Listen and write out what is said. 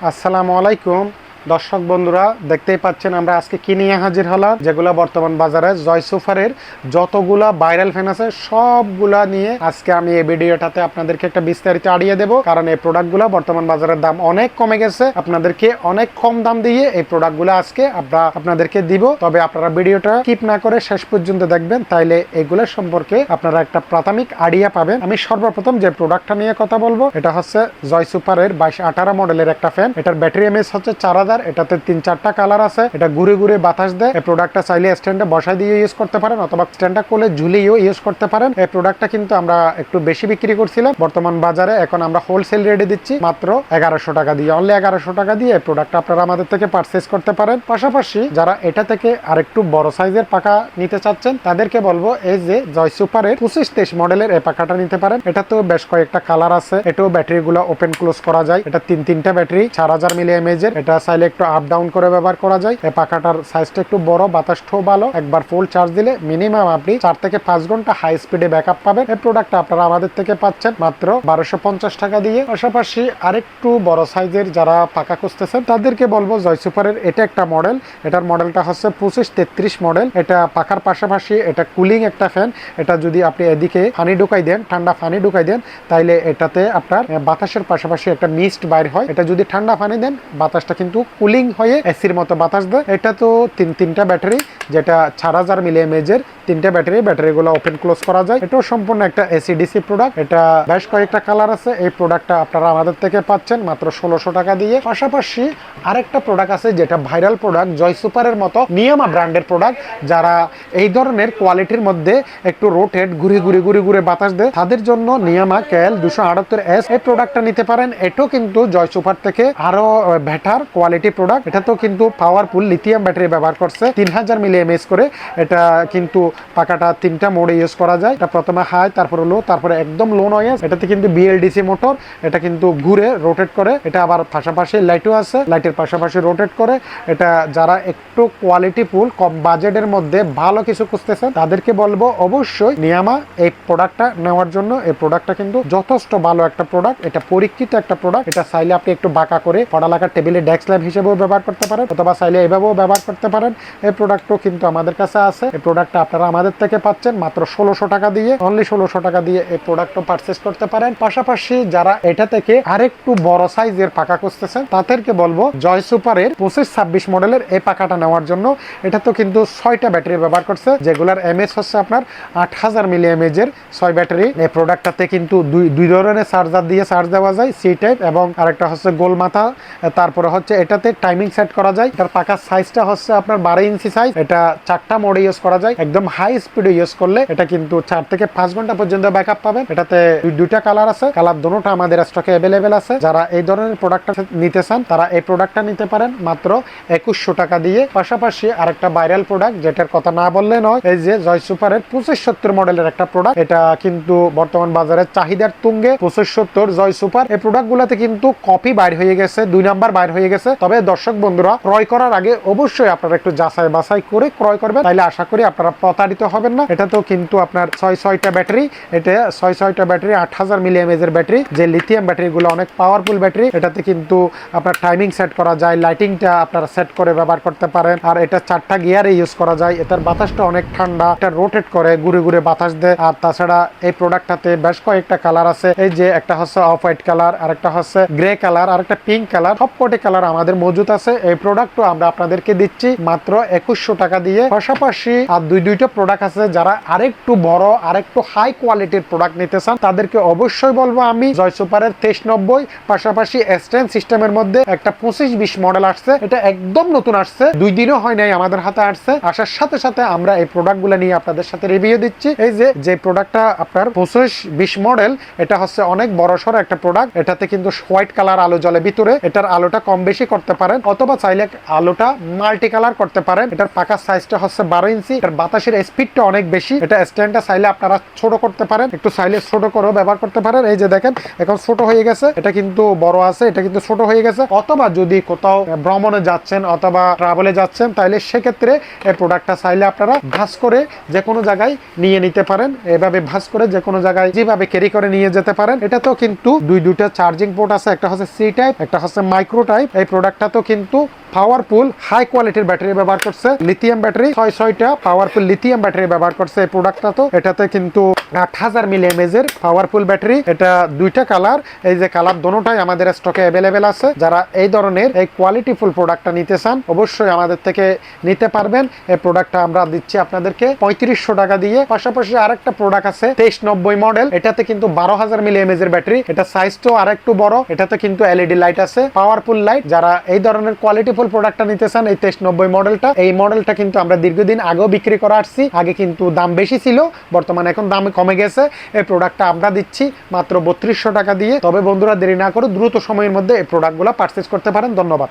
আসসালামু আলাইকুম দর্শক বন্ধুরা, দেখতেই পাচ্ছেন আমরা আজকে কি নিয়ে হাজির হলাম। যেগুলা বর্তমান বাজারে জয় সুপারের যতগুলা ভাইরাল ফ্যান আছে সবগুলা নিয়ে আজকে আমি এই ভিডিওটাতে আপনাদেরকে একটা বিস্তারিত আড়িয়ে দেব। কারণ এই প্রোডাক্টগুলো বর্তমান বাজারের দাম অনেক কমে গেছে, আপনাদেরকে অনেক কম দাম দিয়ে এই প্রোডাক্টগুলো আজকে আমরা আপনাদেরকে দিব। তবে আপনারা ভিডিওটা স্কিপ না করে শেষ পর্যন্ত দেখবেন, তাইলে এগুলো সম্পর্কে আপনারা একটা প্রাথমিক আইডিয়া পাবেন। আমি সর্বপ্রথম যে প্রোডাক্টটা নিয়ে কথা বলবো এটা হচ্ছে জয় সুপারের 2218 মডেলের একটা ফ্যান। এটার ব্যাটারি এমএএইচ হচ্ছে 4000। এটাতে 3-4টা কালার আছে। এটা ঘুরে ঘুরে বাতাস দেয়। এই প্রোডাক্টটা চাইলে স্ট্যান্ডে বসাই দিয়ে ইউজ করতে পারেন অথবা স্ট্যান্ডটা কোলে ঝুলিয়েও ইউজ করতে পারেন। এই প্রোডাক্টটা কিন্তু আমরা একটু বেশি বিক্রি করছিলাম, বর্তমান বাজারে এখন আমরা হোলসেল রেটে দিচ্ছি মাত্র 1100 টাকা দিয়ে। অনলি 1100 টাকা দিয়ে এই প্রোডাক্টটা আপনারা আমাদের থেকে পারচেজ করতে পারেন। পাশাপাশি যারা এটা থেকে আরেকটু বড় সাইজের পাখা নিতে চাচ্ছেন তাদেরকে বলবো এই যে জয় সুপারের 25-23 মডেলের এই পাখাটা নিতে পারেন। এটা তো বেশ কয়েকটা কালার আছে। এটাও ব্যাটারি গুলো ওপেন ক্লোজ করা যায়। এটা তিনটা ব্যাটারি 4000 মিলি এমএএইচ এর। এটা চাইলে একটু আপ ডাউন করে ব্যবহার করা যায়। এই পাখাটার সাইজটা একটু বড়, বাতাসটাও ভালো। একবার ফুল চার্জ দিলে মিনিমাম আপনি 4 থেকে 5 ঘন্টা হাই স্পিডে ব্যাকআপ পাবেন। এই প্রোডাক্টটা আপনারা আমাদের থেকে পাচ্ছেন মাত্র 1250 টাকা দিয়ে। পাশাপাশি আরেকটু বড় সাইজের যারা পাখা খুঁজতেছেন তাদেরকে বলবো জয় সুপারের এটা একটা মডেল। এটার মডেলটা হচ্ছে 25-33 মডেল। এটা পাখার পাশাপাশি এটা কুলিং একটা ফ্যান। এটা যদি আপনি এদিকে পানি ঢুকাই দেন, ঠান্ডা পানি ঢুকাই দেন, তাইলে এটাতে আপনার বাতাসের পাশাপাশি একটা মিস্ট বাইর হয়। এটা যদি ঠান্ডা পানি দেন বাতাসটা কিন্তু কুলিং হয়ে এসির মতো বাতাস দেয়। এটা তো তিনটা ব্যাটারি, যেটা 4000 মিলি এমএএইচ এর। তিনটা ব্যাটারিগুলো ওপেন ক্লোজ করা যায়। এটাও সম্পূর্ণ একটা এসি ডিসি প্রোডাক্ট। এটা বেশ কয়েকটা কালার আছে। এই প্রোডাক্টটা আপনারা আমাদের থেকে পাচ্ছেন মাত্র 1600 টাকা দিয়ে। পাশাপাশি আরেকটা প্রোডাক্ট আছে যেটা ভাইরাল প্রোডাক্ট, জয় সুপারের মতো নিয়ামা ব্র্যান্ডের প্রোডাক্ট। যারা এই ধরনের কোয়ালিটির মধ্যে একটু রোটেট ঘুরে বাতাস দেয় তাদের জন্য নিয়ামা KL 278S এই প্রোডাক্টটা নিতে পারেন। এটাও কিন্তু জয় সুপার থেকে আরো বেটার কোয়ালিটি প্রোডাক্ট। এটা তো কিন্তু পাওয়ারফুল লিথিয়াম ব্যাটারি ব্যবহার করছে 3000 মিলি এমএএইচ করে। এটা কিন্তু পাখাটা 3টা মোডে ইউজ করা যায়। এটা প্রথমে হাই, তারপরে লো, তারপরে একদম লো নয়েজ। এটাতে কিন্তু বিএলডিসি মোটর। এটা কিন্তু ঘুরে রোটেট করে। এটা আবার পাশাপাশি লাইটও আছে, লাইটের পাশাপাশি রোটেট করে। এটা যারা একটু কোয়ালিটি ফুল কম বাজেটের মধ্যে ভালো কিছু খুঁজতেছেন তাদেরকে বলবো অবশ্যই নিয়ামা এই প্রোডাক্টটা নেওয়ার জন্য। এই প্রোডাক্টটা কিন্তু যথেষ্ট ভালো একটা প্রোডাক্ট। এটা পরীক্ষিত একটা প্রোডাক্ট। এটা চাইলে আপনি একটু বাঁকা করে পড়ালেখার টেবিলে ডেস্ক ল্যাম্প হিসেবেও ব্যবহার করতে পারেন অথবা চাইলে এভাবেও ব্যবহার করতে পারেন। এই প্রোডাক্টও কিন্তু আমাদের কাছে আছে। এই প্রোডাক্টটা আপনারা আমাদের থেকে পাচ্ছেন মাত্র 1600 টাকা দিয়ে। অনলি 1600 টাকা দিয়ে এই প্রোডাক্টও পারচেজ করতে পারেন। পাশাপাশি যারা এটা থেকে আরেকটু বড় সাইজের পাখা খুঁজতেছেন তাদেরকে বলবো জয় সুপারের 25-26 মডেলের এই পাখাটা নেওয়ার জন্য। এটা তো কিন্তু 6টা ব্যাটারি ব্যবহার করছে, যেগুলার এমএএইচ হচ্ছে আপনার 8000 মিলি এমএএইচ এর 6 ব্যাটারি। এই প্রোডাক্টটাতে কিন্তু দুই ধরনের চার্জার দিয়ে চার্জ দেওয়া যায়, সি টাইপ এবং আরেকটা হচ্ছে গোল মাথা। তারপরে হচ্ছে এটাতে টাইমিং সেট করা যায়। এটার পাখার সাইজটা হচ্ছে আপনার 12 ইঞ্চি সাইজ। এটা 4টা মোডে ইউজ করা যায়। একদম হাই স্পিডে ইউজ করলে এটা কিন্তু 4 থেকে 5 ঘন্টা পর্যন্ত ব্যাকআপ পাবেন। এটাতে দুইটা কালার আছে। কালার দুটোটা আমাদের স্টকে অ্যাভেলেবেল আছে। যারা এই ধরনের প্রোডাক্টটা নিতে চান তারা এই প্রোডাক্টটা নিতে পারেন মাত্র 2100 টাকা দিয়ে। পাশাপাশি আরেকটা ভাইরাল প্রোডাক্ট যেটার কথা না বললে নয়, এই যে জয় সুপারের 2570 মডেলের একটা প্রোডাক্ট। এটা কিন্তু বর্তমান বাজারে চাহিদার তুঙ্গে 2570 জয় সুপার। এই প্রোডাক্ট গুলাতে কিন্তু কপি বাইর হয়ে গেছে, 2 নাম্বার বাইর হয়ে গেছে। তবে দর্শক বন্ধুরা, ক্রয় করার আগে অবশ্যই আপনারা একটু যাচাই বাছাই করে ক্রয় করবেন, তাইলে আশা করি আপনারা প্রতারিত হবেন না। এটা তো কিন্তু আপনার 6টা ব্যাটারি। এটা 6টা ব্যাটারি 8000 মিলি এমএএইচ এর ব্যাটারি। যে লিথিয়াম ব্যাটারি গুলো অনেক পাওয়ারফুল ব্যাটারি। এটাতে কিন্তু আপনার টাইমিং সেট করা যায়, লাইটিংটা আপনারা সেট করে ব্যবহার করতে পারেন। আর এটা 4টা গিয়ারে ইউজ করা যায়। এটার বাতাসটা অনেক ঠান্ডা, এটা রোটেট করে ঘুরে বাতাস দেয়। আর তাছাড়া এই প্রোডাক্টটাতে বেশ কয়েকটা কালার আছে। এই যে একটা হচ্ছে অফ হোয়াইট কালার, আর একটা হচ্ছে গ্রে কালার, আর একটা পিঙ্ক কালার। সবকটি কালার আমাদের মজুদ আছে। এই প্রোডাক্টও আমরা আপনাদেরকে দিচ্ছি মাত্র 2100 টাকা দিয়ে। পাশাপাশি আর দুইটা প্রোডাক্ট আছে। যারা আরেকটু বড় আরেকটু হাই কোয়ালিটির প্রোডাক্ট নিতে চান তাদেরকে অবশ্যই বলবো আমি জয় সুপারের 2390। পাশাপাশি এসটেন সিস্টেমের মধ্যে একটা 25-20 মডেল আসছে। এটা একদম নতুন আসছে, 2 দিনও হয় নাই আমাদের হাতে আসছে। আসার সাথে সাথে আমরা এই প্রোডাক্ট গুলো নিয়ে আপনাদের সাথে রিভিউ দিচ্ছি। এই যে প্রোডাক্টটা আপনার 25-20 মডেল, এটা হচ্ছে অনেক বড় সড়ো একটা প্রোডাক্ট। এটাতে কিন্তু হোয়াইট কালার আলো জ্বলে ভিতরে। এটার আলোটা কম বেশি করতে পারেন, অথবা চাইলে আলোটা মাল্টি কালার করতে পারেন। এটার পাকার সাইজটা হচ্ছে 12 ইঞ্চি। এটার বাতাসের স্পিডটা অনেক বেশি। এটা স্ট্যান্ডটা চাইলে আপনারা ছোট করতে পারেন, একটু চাইলে ছোট করেও ব্যবহার করতে পারেন। এই যে দেখেন এখন ছোট হয়ে গেছে, এটা কিন্তু বড় আছে, এটা কিন্তু ছোট হয়ে গেছে। অথবা যদি কোথাও ভ্রমণে যাচ্ছেন অথবা ট্রাভেলে যাচ্ছেন, তাইলে সেক্ষেত্রে এই প্রোডাক্টটা চাইলে আপনারা ভাঁজ করে যে কোনো জায়গায় নিয়ে নিতে পারেন। এভাবে ভাঁজ করে যে কোনো জায়গায় যেভাবে ক্যারি করে নিয়ে যেতে পারেন। এটা তো কিন্তু দুইটা চার্জিং পোর্ট আছে, একটা হচ্ছে সি টাইপ, একটা হচ্ছে মাইক্রো টাইপ। এই প্রোডাক্টটা তো কিন্তু পাওয়ারফুল হাই কোয়ালিটির ব্যাটারি ব্যবহার করছে, লিথিয়াম ব্যাটারি, 6টা পাওয়ারফুল লিথিয়াম ব্যাটারি ব্যবহার করছে এই প্রোডাক্টটা। তো এটাতে কিন্তু 8000 মিলিঅ্যাম্পিয়ার এর পাওয়ারফুল ব্যাটারি। এটা দুইটা কালার, এই যে কালার দোনোটাই আমাদের স্টকে অ্যাভেলেবেল আছে। যারা এই ধরনের এই কোয়ালিটিফুল প্রোডাক্টটা নিতে চান অবশ্যই আমাদের থেকে নিতে পারবেন। এই প্রোডাক্টটা আমরা দিচ্ছি আপনাদেরকে 3500 টাকা দিয়ে। পাশাপাশি আরেকটা প্রোডাক্ট আছে 2390 মডেল, এটাতে কিন্তু 12000 মিলিঅ্যাম্পিয়ার এর ব্যাটারি। এটা সাইজটাও আরেকটু বড়, এটাতে কিন্তু এলইডি লাইট আছে, পাওয়ারফুল লাইট। যারা এই ধরনের কোয়ালিটিফুল প্রোডাক্টটা নিতে চান, এই 2390 মডেলটা, এই মডেলটা কিন্তু আমরা দীর্ঘদিন আগেও বিক্রি করে আসছি। আগে কিন্তু দাম বেশি ছিল, বর্তমানে এখন দাম কমে গেছে। এই প্রোডাক্টটা আমরা দিচ্ছি মাত্র 3200 টাকা দিয়ে। তবে বন্ধুরা দেরি না করে দ্রুত সময়ের মধ্যে এই প্রোডাক্টগুলো পারচেজ করতে পারেন। ধন্যবাদ।